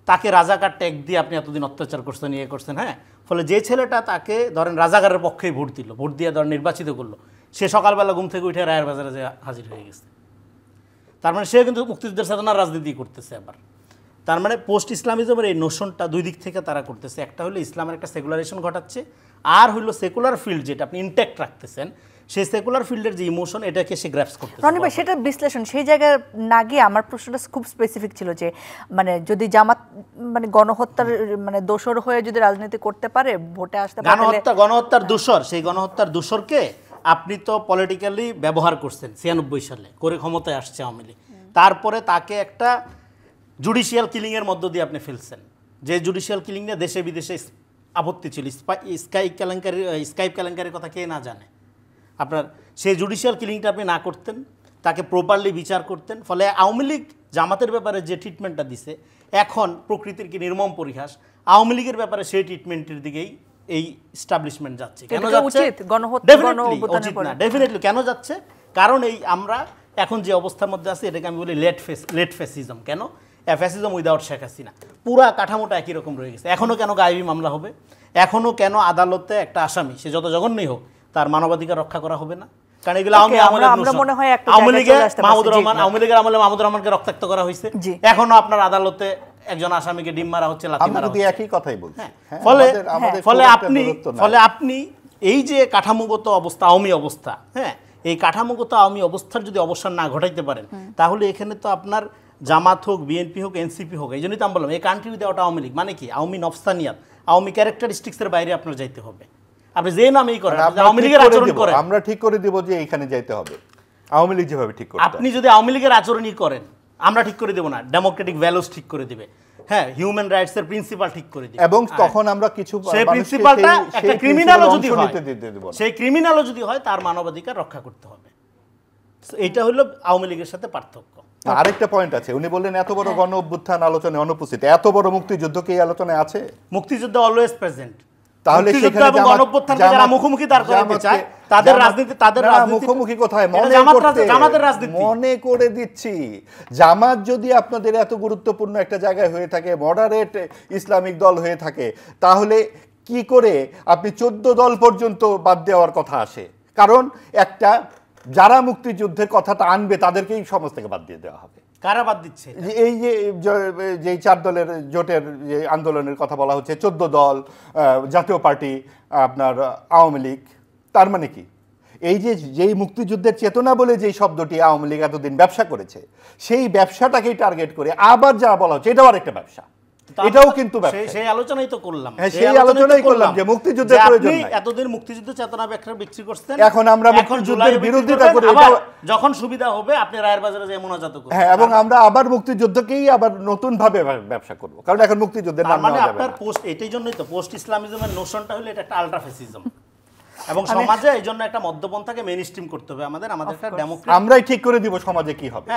তাকে রাজাকার ট্যাগ দিয়ে আপনি এতদিন অত্যাচার করছেন, ইয়ে করছেন, হ্যাঁ, ফলে যে ছেলেটা তাকে ধরেন রাজাকারের পক্ষেই ভোট দিল, ভোট দিয়ে ধরেন নির্বাচিত করলো, সে সকালবেলা ঘুম থেকে উঠে রায়ের বাজারে যে হাজির হয়ে গেছে, তার মানে সে কিন্তু মুক্তিযুদ্ধের চেতনার রাজনীতি করতেছে। আবার তার মানে পোস্ট ইসলামিজমের এই নোশনটা দুই দিক থেকে তারা করতেছে, একটা হলো ইসলামের একটা সেকুলারেশন ঘটাচ্ছে, আর হলো সেকুলার ফিল্ড যেটা আপনি ইনট্যাক্ট রাখতেছেন, সেই সেকুলার ফিল্ডের যে ইমোশন এটাকে সে গ্র্যাপস করতেছে। রনি ভাই, সেটা বিশ্লেষণ সেই জায়গায় না গিয়ে আমার প্রশ্নটা খুব স্পেসিফিক ছিল যে মানে যদি জামাত মানে গণহত্যার মানে দোষর হয়ে যদি রাজনীতি করতে পারে, ভোটে আসতে পারে, গণহত্যার দোষর, সেই গণহত্যার দোষরকে আপনি তো পলিটিক্যালি ব্যবহার করছেন 96 সালে করে ক্ষমতায় আসছে আওয়ামী লীগ, তারপরে তাকে একটা জুডিশিয়াল কিলিংয়ের মধ্য দিয়ে আপনি ফেলছেন, যে জুডিশিয়াল কিলিং নিয়ে দেশে বিদেশে আপত্তি ছিল। স্কাইপ কেলেঙ্কারির কথা কে না জানে। আপনার সেই জুডিশিয়াল কিলিংটা আপনি না করতেন, তাকে প্রপারলি বিচার করতেন, ফলে আওয়ামী লীগ জামাতের ব্যাপারে যে ট্রিটমেন্টটা দিছে এখন প্রকৃতির কি নির্মম পরিহাস, আওয়ামী লীগের ব্যাপারে সেই ট্রিটমেন্টের দিকেই এই এস্টাবলিশমেন্ট যাচ্ছে। কেন যাচ্ছে? ডেফিনেটলি কেন যাচ্ছে? কারণ এই আমরা এখন যে অবস্থার মধ্যে আছি এটাকে আমি বলি লেট ফ্যাসিজম। কেন? Fascism without Sheikh Hasina. পুরা কাঠামোটা একই রকম রয়ে গেছে। এখনও কেন গায়েবী মামলা হবে? এখনও কেন আদালতে একটা আসামি, সে যত জঘন্যই হোক, তার মানবাধিকার রক্ষা করা হবে না? কারণ এগুলো আওয়ামী লীগের আমলে মাহমুদুর রহমানকে রক্তাক্ত করা হয়েছে, এখনো আপনার আদালতে একজন আসামিকে ডিম মারা হচ্ছে, লাথি মারা হচ্ছে। একই কথাই বলছি। ফলে আপনি এই যে কাঠামোগত অবস্থা, আওয়ামী অবস্থা, হ্যাঁ, এই কাঠামোগত আওয়ামী অবস্থার যদি অবসান না ঘটাইতে পারেন, তাহলে এখানে তো আপনার জামাত হোক, বিএনপি হোক, এনসিপি হোক, এই জন্যই তো আমি বললাম এই কান্ট্রি উইদাউট আওয়ামী লীগ মানে কি? আওয়ামী নফসানিয়াত, আওয়ামী ক্যারেক্টারিস্টিক্সের বাইরে আপনার যাইতে হবে। আপনি যে নামেই করেন, আওয়ামী লীগের আচরণ করেন, আমরা ঠিক করে দেব যে এইখানে যাইতে হবে আওয়ামী লীগ যেভাবে ঠিক করে। আপনি যদি আওয়ামী লীগের আচরণই করেন, আমরা ঠিক করে দেব না, ডেমোক্রেটিক ভ্যালুস ঠিক করে দিবে, হ্যাঁ, হিউম্যান রাইটস এর প্রিন্সিপাল ঠিক করে দিবে, এবং তখন আমরা কিছু সেই প্রিন্সিপালটা একটা ক্রিমিনালও যদি হয়, সেই ক্রিমিনালও যদি হয়, তার মানবাধিকার রক্ষা করতে হবে। এইটা হলো আওয়ামী লীগের সাথে পার্থক্য। আরেকটা পয়েন্ট আছে, উনি বললেন এত বড় গণ অভ্যুত্থান আলোচনায় অনুপস্থিত, এত বড় মুক্তিযুদ্ধ কি এই আলোচনায় আছে? মুক্তিযুদ্ধ অলওয়েজ প্রেজেন্ট। তাহলে সেখানে যারা মুখোমুখি দাঁড় করাতে চায় তাদের রাজনীতি, মুখোমুখি কোথায় মনে করে দিচ্ছি। জামাত যদি আপনাদের এত গুরুত্বপূর্ণ একটা জায়গায় হয়ে থাকে, মডারেট ইসলামিক দল হয়ে থাকে, তাহলে কি করে আপনি 14 দল পর্যন্ত বাদ দেওয়ার কথা আসে? কারণ একটা যারা মুক্তিযুদ্ধের কথাটা আনবে তাদেরকেই সমাজ থেকে বাদ দিয়ে দেওয়া হবে। কারা বাদ দিচ্ছে? এই যে 4 দলের জোটের যে আন্দোলনের কথা বলা হচ্ছে, 14 দল, জাতীয় পার্টি, আপনার আওয়ামী লীগ, তার মানে কি? এই যেই মুক্তিযুদ্ধের চেতনা বলে যেই শব্দটি আওয়ামী লীগ এতদিন ব্যবসা করেছে, সেই ব্যবসাটাকেই টার্গেট করে আবার যা বলা হচ্ছে এটাও আরেকটা ব্যবসা, এটাও কিন্তু সেই আলোচনাই তো করলাম। সেই আলোচনাই করলাম যে মুক্তিযুদ্ধের প্রয়োজন নাই। এতদিন মুক্তিযুদ্ধ চেতনা ব্যাখ্যা বিক্রি করছেন, এখন আমরা মুক্তিযুদ্ধের বিরোধিতা করি, যখন সুবিধা হবে আপনি রায়ের বাজারে যে মোনাজাত করবেন। হ্যাঁ, এবং আমরা আবার মুক্তিযুদ্ধকেই আবার নতুন ভাবে ব্যবসা করব, কারণ এখন মুক্তিযুদ্ধের নাম মানে আপনার পোস্ট, এটাই জন্যই তো পোস্ট ইসলামিজমের নোশনটা হলো এটা একটা আলট্রা ফ্যাসিজম, এবং সমাজে এই জন্য একটা মধ্যপন্থাকে মেইনস্ট্রিম করতে হবে। আমাদের একটা ডেমোক্রেসি, আমরাই ঠিক করে দিব সমাজে কি হবে,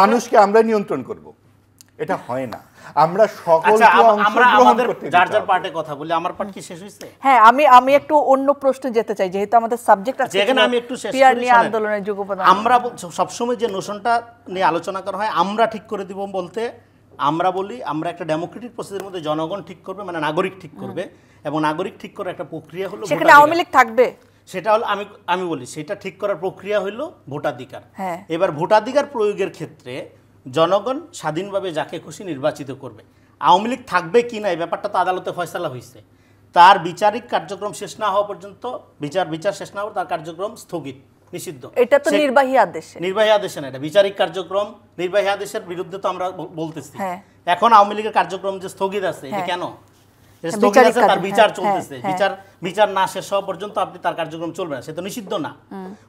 মানুষকে আমরাই নিয়ন্ত্রণ করব, এটা হয় না। আমরা সকলকে অংশগ্রহণ করতে দিই। যার যার পার্টে কথা বলি। আমার পার্ট কি শেষ হইছে? হ্যাঁ, আমি একটু অন্য প্রশ্ন যেতে চাই, যেহেতু আমাদের সাবজেক্ট আছে, যেখানে আমি একটু শেষ করি। আন্দোলনের যুগপৎ আমরা সবসময় যে নোশনটা নিয়ে আলোচনা করা হয়, আমরা ঠিক করে দিব বলতে আমরা বলি আমরা একটা ডেমোক্রেটিক প্রসেসের মধ্যে জনগণ ঠিক করবে, মানে নাগরিক ঠিক করবে, এবং নাগরিক ঠিক করার একটা প্রক্রিয়া হলো সেখানে আওয়ামী লীগ থাকবে। সেটা হলো আমি বলি সেটা ঠিক করার প্রক্রিয়া হলো ভোটাধিকার। এবার ভোটাধিকার প্রয়োগের ক্ষেত্রে জনগণ স্বাধীনভাবে যাকে খুশি নির্বাচিত করবে। আওয়ামী লীগ থাকবে কি না এই ব্যাপারটা তো আদালতে ফয়সালা হয়েছে। তার বিচারিক কার্যক্রম শেষ না হওয়া পর্যন্ত, বিচার শেষ না হওয়ার তার কার্যক্রম স্থগিত, নিষিদ্ধ। এটা তো নির্বাহী আদেশে না, এটা বিচারিক কার্যক্রম। নির্বাহী আদেশের বিরুদ্ধে তো আমরা বলতেছি। এখন আওয়ামী লীগের কার্যক্রম যে স্থগিত আছে, এটা কেন স্থগিত আছে? তার বিচার চলতেছে, বিচার না শেষ হওয়া পর্যন্ত আপনি তার কার্যক্রম চলবে না, সে তো নিষিদ্ধ না।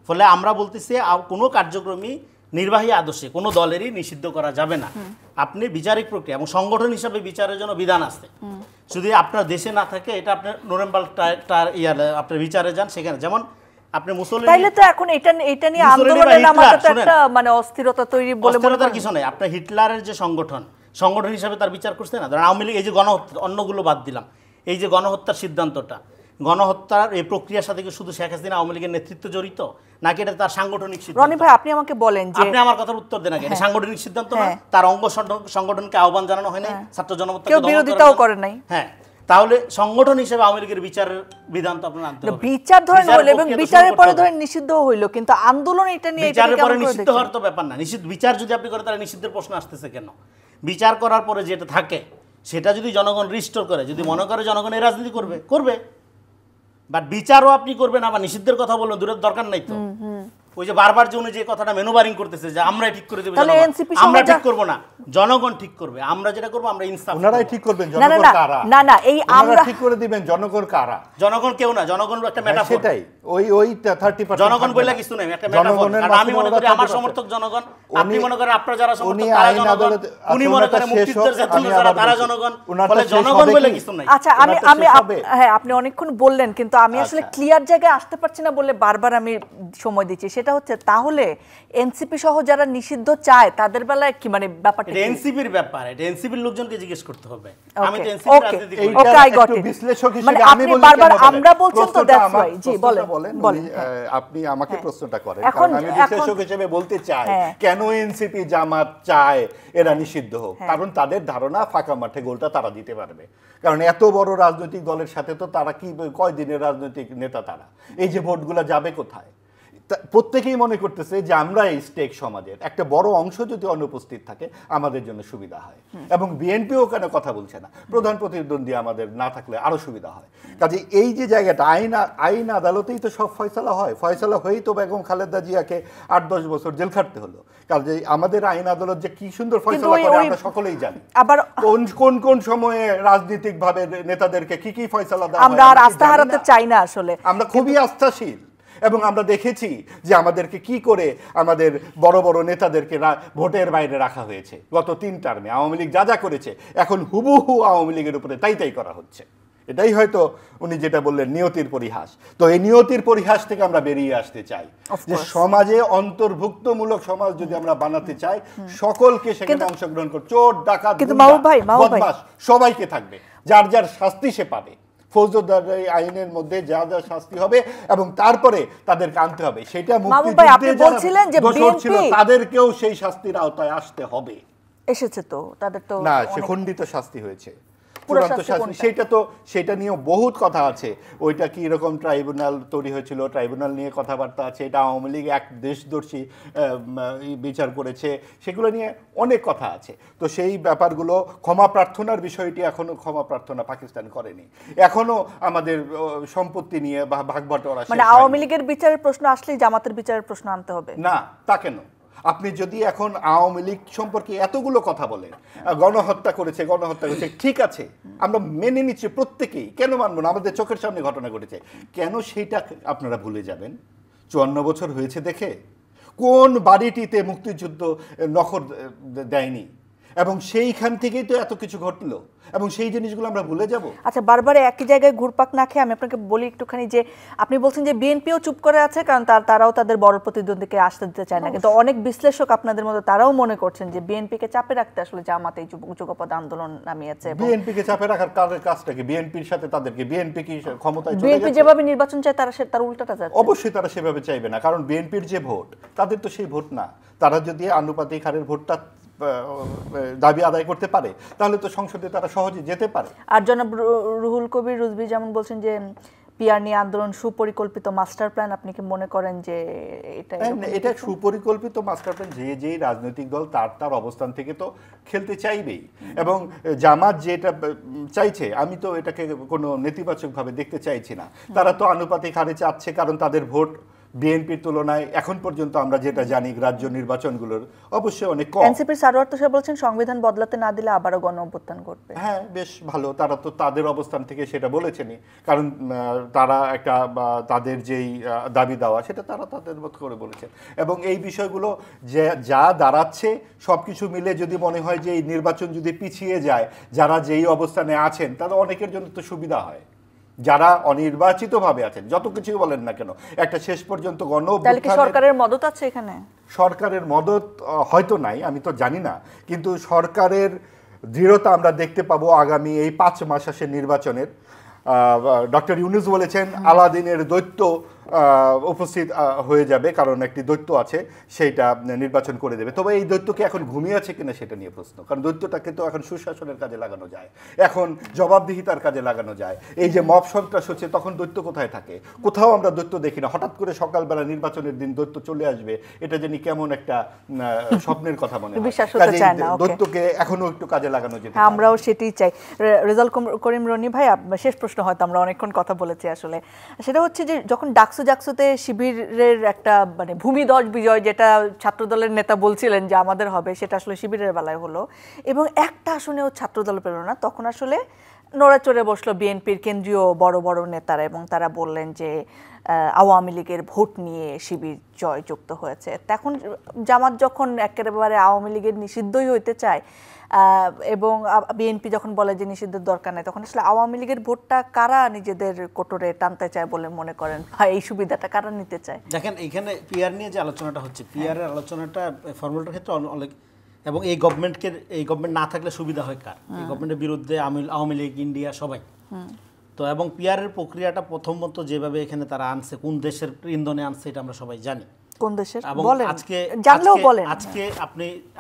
ফলে আমরা বলতেছি কোনো কার্যক্রমই নির্বাহী আদর্শে কোনো দলেরই নিষিদ্ধ করা যাবে না। আপনি বিচারিক প্রক্রিয়া এবং সংগঠন হিসাবে বিচারের জন্য বিধান আছে। যদি আপনার দেশে না থাকে, এটা আপনার নোরেম্বাল আপনার বিচারে যান, সেখানে যেমন আপনি মুসলিম, তাইলে তো এখন এটা নিয়ে আন্দোলনের নামাতে তো একটা মানে অস্থিরতা তৈরি বলে মনে হয়। কিছু নাই, আপনার হিটলারের যে সংগঠন সংগঠন হিসাবে তার বিচার করছে না? ধরেন আওয়ামী লীগ এই যে গণহত্যা, অন্যগুলো বাদ দিলাম, এই যে গণহত্যার সিদ্ধান্তটা, গণহত্যার এই প্রক্রিয়ার সাথে কি শুধু শেখ হাসিনা আওয়ামী লীগের নেতৃত্ব জড়িত, নাকি এটা তার সাংগঠনিক সিদ্ধান্ত? রনি ভাই আপনি আমাকে বলেন যে আপনি আমার কথার উত্তর দেন আগে। এটা সাংগঠনিক সিদ্ধান্ত না? তার অঙ্গ সংগঠনকে আহ্বান জানানো হয় নাই? ছাত্র জনতা কেউ বিরোধিতাও করে নাই? হ্যাঁ, তাহলে সংগঠন হিসেবে আওয়ামী লীগের বিচারের বিধান তো আপনার আনতে হবে। বিচার ধরেন হলো এবং বিচারের পরে ধরেন নিষিদ্ধ হইলো, কিন্তু আন্দোলন এটা নিয়ে বিচারের পরে নিষিদ্ধ হওয়ার তো ব্যাপার না। নিষিদ্ধ বিচার যদি আপনি করেন তাহলে নিষিদ্ধের প্রশ্ন আসতেছে কেন? বিচার করার পরে যেটা থাকে সেটা যদি জনগণ রিস্টোর করে, যদি মনে করে জনগণ এই রাজনীতি করবে, করবে। বাট বিচারও আপনি করবেন, আবার নিষিদ্ধের কথা বললেন, দূরের দরকার নাই তো। ওই যে বারবার যে উনি যে কথাটা মেনুবারিং করতেছে যে আমরা ঠিক করে দেব, আমরা ঠিক করব না, জনগণ ঠিক করবে। আমরা যেটা করব আমরা ইনসাফ, ওনারাই ঠিক করবেন জনগণ কারা। না না, এই আমরা ঠিক করে দিবেন জনগণ কারা। জনগণ কেউ না, জনগণ একটা মেটাফর। সেটাই, ওই 30% জনগণ বলে কিছু নাই, একটা মেটাফর। কারণ আমি মনে করি আমার সমর্থক জনগণ, আপনি মনে করেন আপনারা যারা সমর্থক তারা জনগণ, উনি মনে করেন মুক্তিযুদ্ধের জাতীয় যারা তারা জনগণ, বলে জনগণ বলে কিছু নাই। আচ্ছা আমি হ্যাঁ আপনি অনেকক্ষণ বললেন, কিন্তু আমি আসলে ক্লিয়ার জায়গায় আসতে পারছি না বলে বারবার আমি সময় দিচ্ছি। সেটা হচ্ছে তাহলে এনসিপি সহ যারা নিষিদ্ধ চায় তাদের বেলায় কি মানে ব্যাপারটা? এটা এনসিপির ব্যাপার, এটা এনসিপির লোকজনকে জিজ্ঞেস করতে হবে। আমি তো এনসিপির রাজনীতি করি। ওকে, আই গট ইট। বিশ্লেষক হিসেবে মানে আমি বলি বারবার আমরা বলছেন তো, দ্যাটস ওয়াই। জি বলেন বলেন, আপনি আমাকে প্রশ্নটা করেন, কারণ আমি বিশ্লেষক হিসেবে বলতে চাই কেন এনসিপি জামাত চায় এরা নিষিদ্ধ হোক। কারণ তাদের ধারণা ফাঁকা মাঠে গোলটা তারা দিতে পারবে। কারণ এত বড় রাজনৈতিক দলের সাথে তো তারা কি কয় দিনের রাজনৈতিক নেতা, তারা এই যে ভোটগুলো যাবে কোথায়? প্রত্যেকেই মনে করতেছে যে আমরা এই স্টেক সমাজের একটা বড় অংশ যদি অনুপস্থিত থাকে আমাদের জন্য সুবিধা হয়, এবং বিএনপিও কেন কথা বলছে না, প্রধান প্রতিদ্বন্দ্বী আমাদের না থাকলে আরো সুবিধা হয়। কাজে এই যে জায়গাটা আইন আদালতেই তো সব ফয়সালা হয়, ফয়সালা হয়েই তো বেগম খালেদা জিয়াকে 8-10 বছর জেল খাটতে হলো। কাজে আমাদের আইন আদালত যে কি সুন্দর ফয়সালা করে আমরা সকলেই জানি। আবার কোন কোন সময়ে রাজনৈতিক ভাবে নেতাদেরকে কি ফয়সালা দেওয়া হয় আমরা আর আস্থা হারাতে চাই না। আসলে আমরা খুবই আস্থাশীল, এবং আমরা দেখেছি যে আমাদেরকে কি করে আমাদের বড় বড় নেতাদেরকে ভোটের বাইরে রাখা হয়েছে। গত 3 টার্মে আওয়ামী লীগ যা যা করেছে এখন হুবহু আওয়ামী লীগের উপরে তাই করা হচ্ছে। এটাই হয়তো উনি যেটা বললেন নিয়তির পরিহাস। তো এই নিয়তির পরিহাস থেকে আমরা বেরিয়ে আসতে চাই, যে সমাজে অন্তর্ভুক্তমূলক সমাজ যদি আমরা বানাতে চাই, সকলকে সেখানে অংশগ্রহণ করে, চোর ডাকাত বদমাশ সবাইকে থাকবে, যার যার শাস্তি সে পাবে। ফৌজদারি আইনের মধ্যে যা যা শাস্তি হবে এবং তারপরে তাদেরকে আনতে হবে। সেটা মুক্তিযুদ্ধে তাদেরকেও সেই শাস্তির আওতায় আসতে হবে। এসেছে তো তাদের তো না, সে খণ্ডিত শাস্তি হয়েছে, চূড়ান্ত শাস্তি সেটা নিয়ে বহুত কথা আছে। ওইটা কি রকম ট্রাইব্যুনাল তৈরি হয়েছিল, ট্রাইব্যুনাল নিয়ে কথাবার্তা আছে। এটা আওয়ামী লীগ এক দেশদর্শী বিচার করেছে, সেগুলো নিয়ে অনেক কথা আছে। তো সেই ব্যাপারগুলো, ক্ষমা প্রার্থনার বিষয়টি এখনো ক্ষমা প্রার্থনা পাকিস্তান করেনি। এখনো আমাদের সম্পত্তি নিয়ে ভাগ বাটোয়ারা, মানে আওয়ামী লীগের বিচারের প্রশ্ন আসলেই জামাতের বিচারের প্রশ্ন আনতে হবে না, তা কেন? আপনি যদি এখন আওয়ামী লীগ সম্পর্কে এতগুলো কথা বলেন, গণহত্যা করেছে, ঠিক আছে, আমরা মেনে নিচ্ছি প্রত্যেকেই, কেন মানব না? আমাদের চোখের সামনে ঘটনা ঘটেছে, কেন সেইটা আপনারা ভুলে যাবেন? 54 বছর হয়েছে দেখে কোন বাড়িটিতে মুক্তিযুদ্ধ নখর দেয়নি, এবং সেইখান থেকেই তো এত কিছু ঘটলো, এবং সেই জিনিসগুলো আমরা ভুলে যাব? আচ্ছা, বারবার একই জায়গায় ঘুরপাক না খেয়ে আমি আপনাকে বলি একটুখানি, যে আপনি বলছেন যে বিএনপিও চুপ করে আছে কারণ তারাও তাদের বড় প্রতিদ্বন্দ্বীকে আসতে দিতে চায় না, কিন্তু অনেক বিশ্লেষক আপনাদের মতো তারাও মনে করছেন যে বিএনপিকে চাপে রাখতে আসলে জামাত এই যুগপৎ আন্দোলন নামিয়েছে। বিএনপিকে চাপে রাখার কাজটা কি? বিএনপির সাথে তাদেরকে, বিএনপি কি ক্ষমতায় চলে গেছে? বিএনপি যেভাবে নির্বাচন চায় তার উল্টাটা যাচ্ছে। অবশ্যই তারা সেভাবে চাইবে না, কারণ বিএনপির যে ভোট তাদের তো সেই ভোট না। তারা যদি আনুপাতিক হারের ভোটটা দাবি আদায় করতে পারে তাহলে তো সংসদে তারা সহজে যেতে পারে। আর জনাব রুহুল কবির রিজভী যেমন বলছেন যে পিআর নিয়ে আন্দোলন সুপরিকল্পিত মাস্টার প্ল্যান, আপনি কি মনে করেন যে এটা সুপরিকল্পিত মাস্টার প্ল্যান? যেই রাজনৈতিক দল তার অবস্থান থেকে তো খেলতে চাইবেই, এবং জামাত যেটা চাইছে আমি তো এটাকে কোনো নেতিবাচকভাবে দেখতে চাইছি না। তারা তো আনুপাতিক হারে চাচ্ছে, কারণ তাদের ভোট বিএনপির তুলনায় এখন পর্যন্ত আমরা যেটা জানি রাজ্য নির্বাচনগুলোর অবশ্যই অনেক কম। এনসিপির সারওয়ার তো বলছেন সংবিধান বদলাতে না দিলে আবারও গণ অভ্যুত্থান ঘটবে। হ্যাঁ, বেশ ভালো, তারা তো তাদের অবস্থান থেকে সেটা বলেছেনই, কারণ তারা একটা তাদের যেই দাবি দেওয়া সেটা তারা তাদের মতো করে বলেছেন। এবং এই বিষয়গুলো যা দাঁড়াচ্ছে সব কিছু মিলে যদি মনে হয় যে এই নির্বাচন যদি পিছিয়ে যায়, যারা যেই অবস্থানে আছেন তাদের অনেকের জন্য তো সুবিধা হয়। যারা অনির্বাচিতভাবে আছেন, যত কিছু বলেন না কেন, একটা শেষ পর্যন্ত সরকারের মদত আছে এখানে। সরকারের মদত হয়তো নাই, আমি তো জানি না, কিন্তু সরকারের দৃঢ়তা আমরা দেখতে পাবো আগামী এই 5 মাসের নির্বাচনের। ডক্টর ইউনূস বলেছেন আলাদিনের দৈত্য উপস্থিত হয়ে যাবে, কারণ একটি দৈত্য আছে সেইটা নির্বাচন করে দেবে। তবে এই দৈত্যকে এখন ঘুমিয়ে আছে কিনা সেটা নিয়ে প্রশ্ন, কারণ দৈত্যটাকে তো এখন সুশাসনের কাজে লাগানো যায়, এখন জবাবদিহিতার কাজে লাগানো যায়। এই যে মব সন্ত্রাস হচ্ছে তখন দৈত্য কোথায় থাকে? কোথাও আমরা দৈত্য দেখি না। হঠাৎ করে সকালবেলা নির্বাচনের দিন দৈত্য চলে আসবে, এটা জানি কেমন একটা স্বপ্নের কথা মনে হয়। দৈত্যকে এখনো একটু কাজে লাগানো যেতে পারে। আমরাও সেটাই চাই। রেজাল করিম রনি ভাই, শেষ প্রশ্ন, হয়তো আমরা অনেকক্ষণ কথা বলেছি আসলে, সেটা হচ্ছে যে যখন জাকসুতে শিবিরের একটা মানে ভূমিধস বিজয়, যেটা ছাত্রদলের নেতা বলছিলেন যে আমাদের হবে, সেটা আসলে শিবিরের বেলায় হলো এবং একটা আসনেও ছাত্রদল পেল না, তখন আসলে নড়াচড়ে বসলো বিএনপির কেন্দ্রীয় বড় বড় নেতারা এবং তারা বললেন যে আওয়ামী লীগের ভোট নিয়ে শিবির জয়যুক্ত হয়েছে। এখন জামাত যখন একেবারে আওয়ামী লীগের নিষিদ্ধই হইতে চায় এবং বিএনপি যখন বলে যে নিষিদ্ধের দরকার নেই, তখন আসলে আওয়ামী লীগের ভোটটা কারা নিজেদের কোটরে টানতে চায় বলে মনে করেন, বা এই সুবিধাটা কারা নিতে চায়? দেখেন, এখানে পিআর নিয়ে যে আলোচনাটা হচ্ছে, পিআরের আলোচনাটা ফর্মুলাটার ক্ষেত্রে অনেক, এবং এই গভর্নমেন্ট না থাকলে সুবিধা হয় কার? এই গভর্নমেন্টের বিরুদ্ধে আওয়ামী লীগ, ইন্ডিয়া সবাই তো। এবং পিআরের প্রক্রিয়াটা প্রথমত যেভাবে এখানে তারা আনছে, কোন দেশের ইন্ধনে আনছে এটা আমরা সবাই জানি। কোন দেশের বলেন, আজকে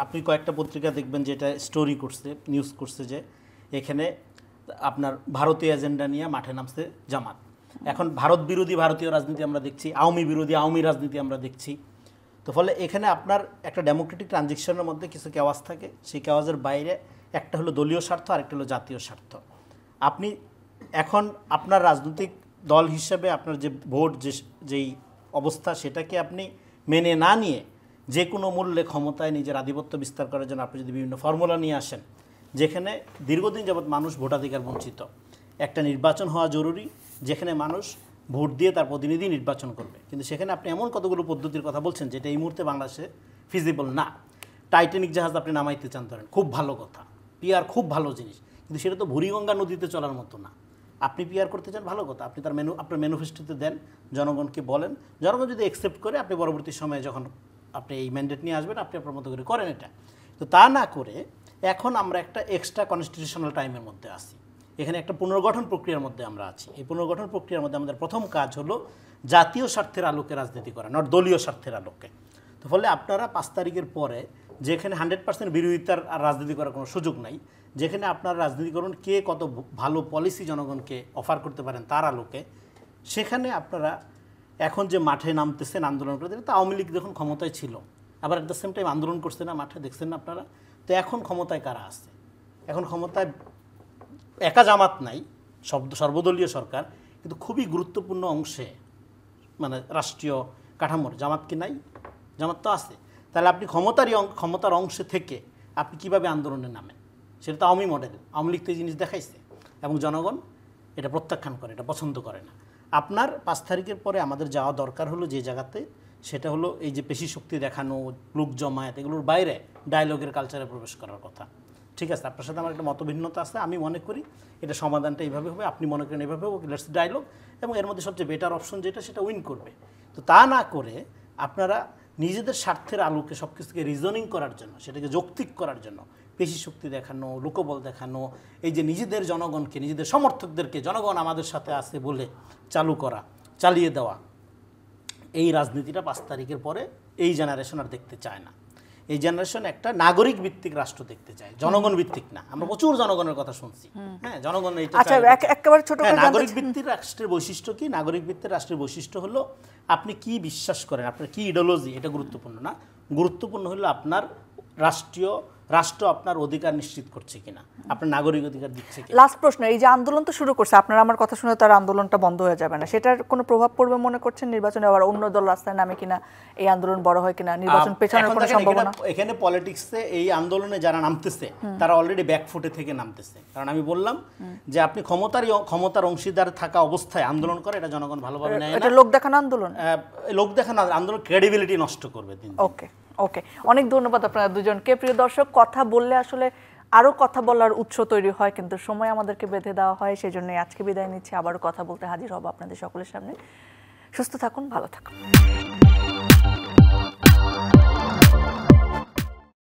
আপনি কয়েকটা পত্রিকা দেখবেন যেটা স্টোরি করছে, নিউজ করছে যে এখানে আপনার ভারতীয় এজেন্ডা নিয়ে মাঠে নামছে জামাত। এখন ভারত বিরোধী ভারতীয় রাজনীতি আমরা দেখছি, আওয়ামী বিরোধী আওয়ামী রাজনীতি আমরা দেখছি। তো ফলে এখানে আপনার একটা ডেমোক্রেটিক ট্রানজিশনের মধ্যে কিছু কেওয়াজ থাকে, সেই কেওয়াজের বাইরে একটা হলো দলীয় স্বার্থ, আরেকটা হলো জাতীয় স্বার্থ। আপনি এখন আপনার রাজনৈতিক দল হিসেবে আপনার যে ভোট, যেই অবস্থা, সেটাকে আপনি মেনে না নিয়ে যে কোনো মূল্যে ক্ষমতায় নিজের আধিপত্য বিস্তার করার জন্য আপনি যদি বিভিন্ন ফর্মুলা নিয়ে আসেন, যেখানে দীর্ঘদিন যাবৎ মানুষ ভোটাধিকার বঞ্চিত, একটা নির্বাচন হওয়া জরুরি যেখানে মানুষ ভোট দিয়ে তার প্রতিনিধি নির্বাচন করবে, কিন্তু সেখানে আপনি এমন কতগুলো পদ্ধতির কথা বলছেন যেটা এই মুহূর্তে বাংলাদেশে ফিজিবল না। টাইটানিক জাহাজ আপনি নামাইতে চান ধরেন, খুব ভালো কথা, পিআর খুব ভালো জিনিস, কিন্তু সেটা তো বুড়িগঙ্গা নদীতে চলার মতো না। আপনি পিআর করতে চান, ভালো কথা, আপনি আপনার ম্যানিফেস্টোতে দেন, জনগণকে বলেন, জনগণ যদি অ্যাকসেপ্ট করে আপনি পরবর্তী সময়ে যখন আপনি এই ম্যান্ডেট নিয়ে আসবেন আপনি আপনার মতো করে করেন এটা। তো তা না করে এখন আমরা একটা এক্সট্রা কনস্টিটিউশনাল টাইমের মধ্যে আছি, এখানে একটা পুনর্গঠন প্রক্রিয়ার মধ্যে আমরা আছি। এই পুনর্গঠন প্রক্রিয়ার মধ্যে আমাদের প্রথম কাজ হলো জাতীয় স্বার্থের আলোকে রাজনীতি করা, নট দলীয় স্বার্থের আলোকে। তো ফলে আপনারা 5 তারিখের পরে যেখানে 100% বিরোধিতার আর রাজনীতি করার কোনো সুযোগ নাই, যেখানে আপনার রাজনীতি করুন কে কত ভালো পলিসি জনগণকে অফার করতে পারেন তার আলোকে, সেখানে আপনারা এখন যে মাঠে নামতেছেন আন্দোলন করতে, তো আওয়ামী লীগ যখন ক্ষমতায় ছিল আবার এট দ্য সেম টাইম আন্দোলন করছে না মাঠে, দেখছেন না আপনারা? তো এখন ক্ষমতায় কারা আছে? এখন ক্ষমতায় একা জামাত নাই, সর্বদলীয় সরকার, কিন্তু খুবই গুরুত্বপূর্ণ অংশে মানে রাষ্ট্রীয় কাঠামোর জামাত কি নাই? জামাত তো আছে। তাহলে আপনি ক্ষমতার অংশে থেকে আপনি কিভাবে আন্দোলনে নামেন? সেটা তো আওয়ামী মডেল, আওয়ামী লীগ তো এই জিনিস দেখাইছে এবং জনগণ এটা প্রত্যাখ্যান করে, এটা পছন্দ করে না। আপনার 5 তারিখের পরে আমাদের যাওয়া দরকার হলো যে জায়গাতে, সেটা হলো এই যে পেশি শক্তি দেখানো, লোক জমায়েত, এগুলোর বাইরে ডায়লগের কালচারে প্রবেশ করার কথা। ঠিক আছে, আপনার সাথে আমার একটা মতভিন্নতা আছে, আমি মনে করি এটা সমাধানটা এইভাবে হবে, আপনি মনে করেন এইভাবে হবে, লেটস ডায়লগ, এবং এর মধ্যে সবচেয়ে বেটার অপশন যেটা সেটা উইন করবে। তো তা না করে আপনারা নিজেদের স্বার্থের আলোকে সব কিছুকে রিজনিং করার জন্য, সেটাকে যৌক্তিক করার জন্য পেশি শক্তি দেখানো, লোকবল দেখানো, এই যে নিজেদের জনগণকে, নিজেদের সমর্থকদেরকে জনগণ আমাদের সাথে আছে বলে চালিয়ে দেওয়া, এই রাজনীতিটা 5 তারিখের পরে এই জেনারেশন আর দেখতে চায় না। এই জেনারেশন একটা নাগরিক ভিত্তিক রাষ্ট্র দেখতে চায়, জনগণ ভিত্তিক না। আমরা প্রচুর জনগণের কথা শুনছি, হ্যাঁ, জনগণ এইটা একেবারে ছোট করে নাগরিক ভিত্তিক রাষ্ট্রের বৈশিষ্ট্য কি? নাগরিক ভিত্তিক রাষ্ট্রের বৈশিষ্ট্য হলো আপনি কি বিশ্বাস করেন, আপনার কি ইডিওলজি, এটা গুরুত্বপূর্ণ না। গুরুত্বপূর্ণ হলো আপনার রাষ্ট্র আপনার অধিকার নিশ্চিত করছে কিনা, আপনার নাগরিক অধিকার দিচ্ছে কিনা। লাস্ট প্রশ্ন, এই যে আন্দোলন তো শুরু করছে, আপনারা আমার কথা শুনে তার আন্দোলনটা বন্ধ হয়ে যাবে না, সেটার কোনো প্রভাব পড়বে মনে করছেন নির্বাচনে? আবার অন্য দল রাস্তায় নামে কিনা, এই আন্দোলন বড় হয় কিনা, নির্বাচন পেছানোর কোনো সম্ভাবনা? এখানে পলিটিক্সে এই আন্দোলনে যারা নামতেছে তারা অলরেডি ব্যাকফুটে থেকে নামতেছে। কারণ আমি বললাম যে আপনি ক্ষমতার অংশীদার থাকা অবস্থায় আন্দোলন করে, এটা জনগণ ভালোভাবে নেয় না। এটা লোক দেখানো আন্দোলন, লোক দেখানো আন্দোলন ক্রেডিবিলিটি নষ্ট করবে দিন। ওকে, অনেক ধন্যবাদ আপনারা দুজনকে। প্রিয় দর্শক, কথা বললে আসলে আরও কথা বলার উৎস তৈরি হয়, কিন্তু সময় আমাদেরকে বেঁধে দেওয়া হয়, সেই জন্যই আজকে বিদায় নিচ্ছি। আবারও কথা বলতে হাজির হব আপনাদের সকলের সামনে। সুস্থ থাকুন, ভালো থাকুন।